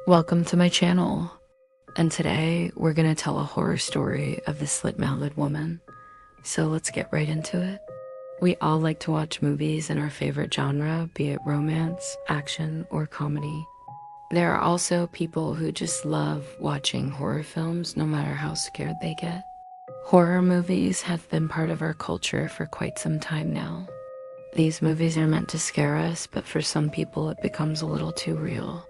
Welcome to my channel, and today we're gonna tell a horror story of the Slit-Mouthed Woman. So let's get right into it. We all like to watch movies in our favorite genre, be it romance, action, or comedy. There are also people who just love watching horror films no matter how scared they get. Horror movies have been part of our culture for quite some time now. These movies are meant to scare us, but for some people it becomes a little too real.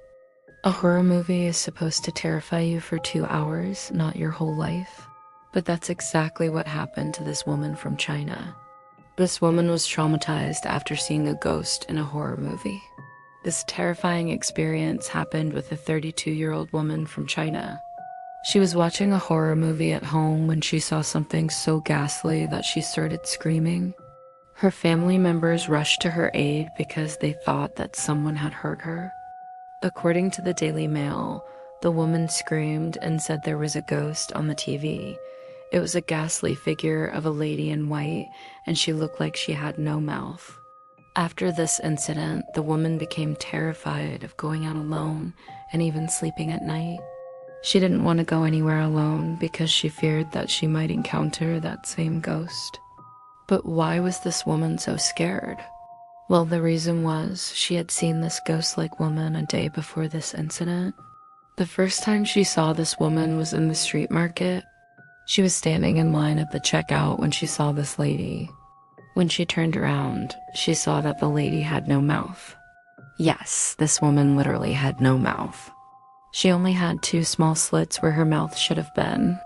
A horror movie is supposed to terrify you for 2 hours, not your whole life. But that's exactly what happened to this woman from China. This woman was traumatized after seeing a ghost in a horror movie. This terrifying experience happened with a 32-year-old woman from China. She was watching a horror movie at home when she saw something so ghastly that she started screaming. Her family members rushed to her aid because they thought that someone had hurt her. According to the Daily Mail, the woman screamed and said there was a ghost on the TV. It was a ghastly figure of a lady in white, and she looked like she had no mouth. After this incident, the woman became terrified of going out alone and even sleeping at night. She didn't want to go anywhere alone because she feared that she might encounter that same ghost. But why was this woman so scared? Well, the reason was she had seen this ghost-like woman a day before this incident. The first time she saw this woman was in the street market. She was standing in line at the checkout when she saw this lady. When she turned around, she saw that the lady had no mouth. Yes, this woman literally had no mouth. She only had 2 small slits where her mouth should have been.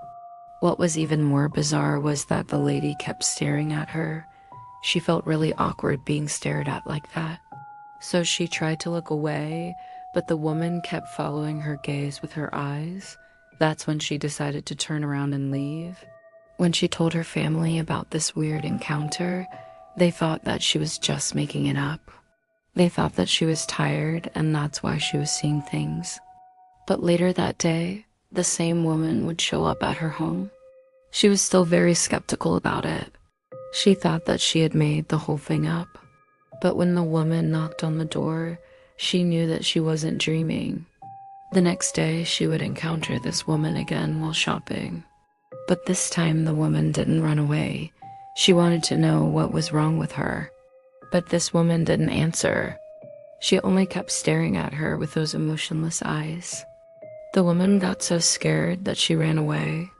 What was even more bizarre was that the lady kept staring at her. She felt really awkward being stared at like that. So she tried to look away, but the woman kept following her gaze with her eyes. That's when she decided to turn around and leave. When she told her family about this weird encounter, they thought that she was just making it up. They thought that she was tired and that's why she was seeing things. But later that day, the same woman would show up at her home. She was still very skeptical about it. She thought that she had made the whole thing up. But when the woman knocked on the door, she knew that she wasn't dreaming. The next day, she would encounter this woman again while shopping. But this time, the woman didn't run away. She wanted to know what was wrong with her. But this woman didn't answer. She only kept staring at her with those emotionless eyes. The woman got so scared that she ran away.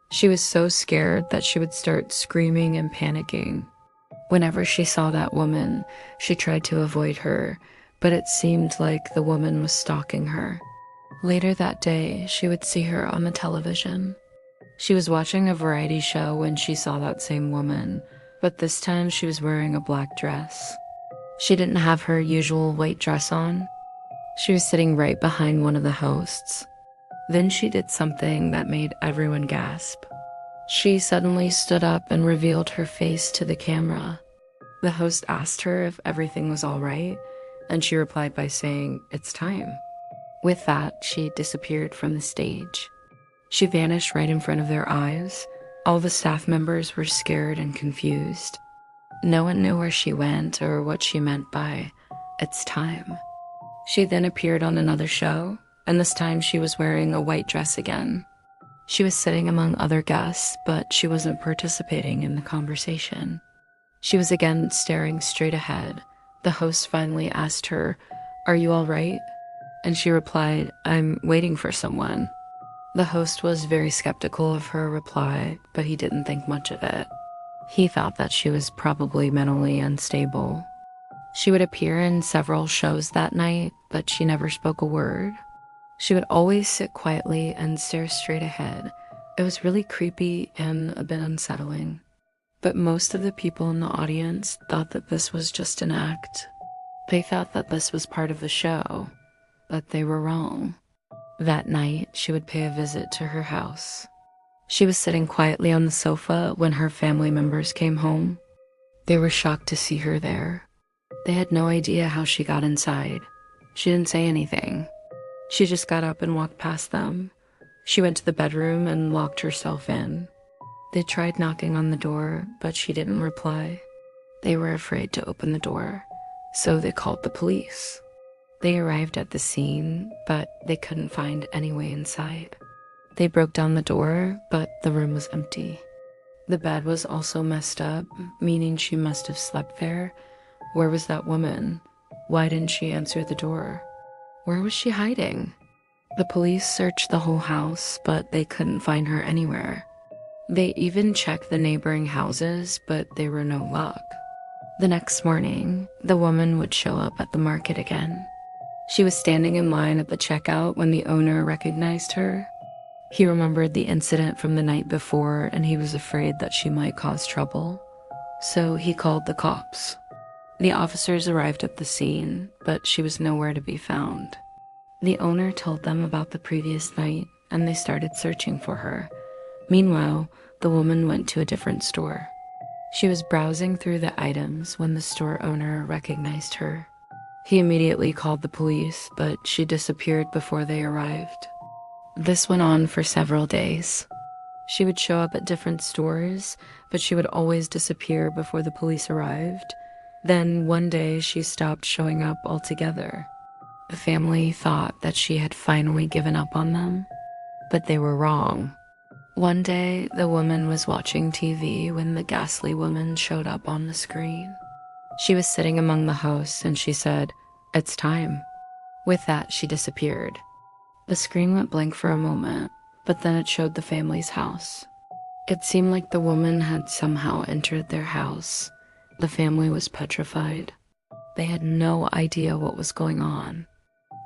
She was so scared that she would start screaming and panicking. Whenever she saw that woman, she tried to avoid her, but it seemed like the woman was stalking her. Later that day, she would see her on the television. She was watching a variety show when she saw that same woman, but this time she was wearing a black dress. She didn't have her usual white dress on. She was sitting right behind one of the hosts. Then she did something that made everyone gasp. She suddenly stood up and revealed her face to the camera. The host asked her if everything was all right, and she replied by saying, "It's time." With that, she disappeared from the stage. She vanished right in front of their eyes. All the staff members were scared and confused. No one knew where she went or what she meant by, "It's time." She then appeared on another show, and this time she was wearing a white dress again. She was sitting among other guests, but she wasn't participating in the conversation. She was again staring straight ahead. The host finally asked her, "Are you all right?" And she replied, "I'm waiting for someone." The host was very skeptical of her reply, but he didn't think much of it. He thought that she was probably mentally unstable. She would appear in several shows that night, but she never spoke a word. She would always sit quietly and stare straight ahead. It was really creepy and a bit unsettling. But most of the people in the audience thought that this was just an act. They thought that this was part of the show, but they were wrong. That night, she would pay a visit to her house. She was sitting quietly on the sofa when her family members came home. They were shocked to see her there. They had no idea how she got inside. She didn't say anything. She just got up and walked past them. She went to the bedroom and locked herself in. They tried knocking on the door, but she didn't reply. They were afraid to open the door, so they called the police. They arrived at the scene, but they couldn't find any way inside. They broke down the door, but the room was empty. The bed was also messed up, meaning she must have slept there. Where was that woman? Why didn't she answer the door? Where was she hiding? The police searched the whole house, but they couldn't find her anywhere. They even checked the neighboring houses, but there were no luck. The next morning, the woman would show up at the market again. She was standing in line at the checkout when the owner recognized her. He remembered the incident from the night before, and he was afraid that she might cause trouble. So he called the cops. The officers arrived at the scene, but she was nowhere to be found. The owner told them about the previous night, and they started searching for her. Meanwhile, the woman went to a different store. She was browsing through the items when the store owner recognized her. He immediately called the police, but she disappeared before they arrived. This went on for several days. She would show up at different stores, but she would always disappear before the police arrived. Then one day she stopped showing up altogether. The family thought that she had finally given up on them, but they were wrong. One day, the woman was watching TV when the ghastly woman showed up on the screen. She was sitting among the hosts and she said, "It's time." With that, she disappeared. The screen went blank for a moment, but then it showed the family's house. It seemed like the woman had somehow entered their house. The family was petrified. They had no idea what was going on.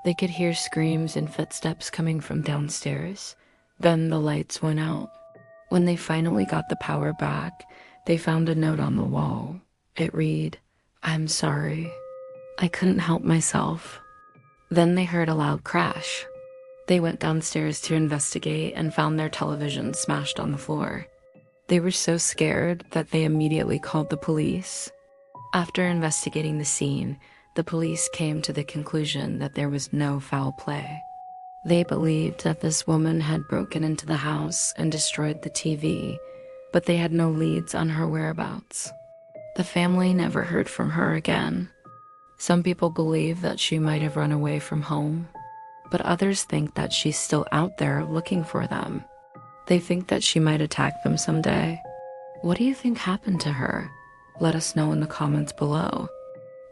They could hear screams and footsteps coming from downstairs. Then the lights went out. When they finally got the power back, they found a note on the wall. It read, "I'm sorry. I couldn't help myself." Then they heard a loud crash. They went downstairs to investigate and found their television smashed on the floor. They were so scared that they immediately called the police. After investigating the scene, the police came to the conclusion that there was no foul play. They believed that this woman had broken into the house and destroyed the TV, but they had no leads on her whereabouts. The family never heard from her again. Some people believe that she might have run away from home, but others think that she's still out there looking for them. They think that she might attack them someday. What do you think happened to her? Let us know in the comments below.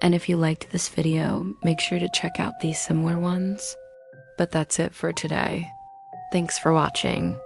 And if you liked this video, make sure to check out these similar ones. But that's it for today. Thanks for watching.